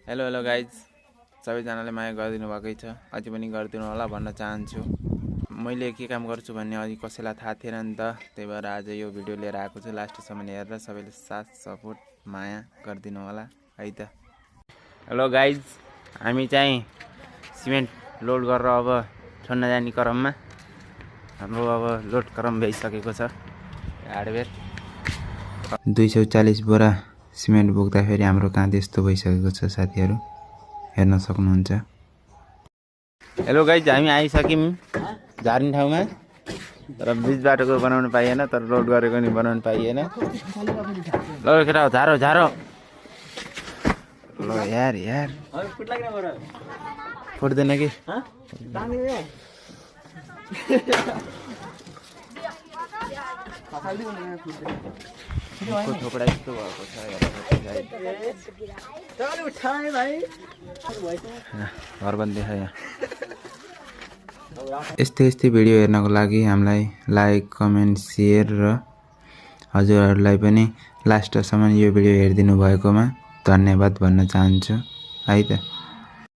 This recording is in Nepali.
हेलो हेलो गाइज, सबैजनाले माया गरिदिनु भएकै छ, अझै पनि गरिदिनु होला भन्न चाहन्छु। मैले के काम गर्छु भन्ने अघि कसैलाई थाहा थिएन नि त, त्यही भएर आज यो भिडियो लिएर आएको छु। लास्टसम्म हेरेर सबैले साथ सपोर्ट माया गरिदिनु होला है त। हेलो गाइज, हामी चाहिँ सिमेन्ट लोड गरेर अब छोड्न जाने क्रममा, हाम्रो अब लोड क्रम भइसकेको छ। हार्डवेयर 240 बोरा सिमेन्ट बोक्दाखेरि हाम्रो काँध यस्तो भइसकेको छ साथीहरू, हेर्न सक्नुहुन्छ। हेलो गाइज, हामी आइसक्यौँ झार्ने ठाउँमा, तर बिच बाटोको बनाउनु पाइएन, तर लोड गरेको नि बनाउनु पाइएन। ल केटा झारो झारो, ल यार यार फुट्दैन कि थोपडा यस्तो भएको छ। घर पनि देखायो। यस्तै भिडियो हेर्नको लागि हामीलाई लाइक कमेन्ट सेयर र हजुरहरूलाई पनि लास्टसम्म यो भिडियो हेरिदिनु भएकोमा धन्यवाद भन्न चाहन्छु है त।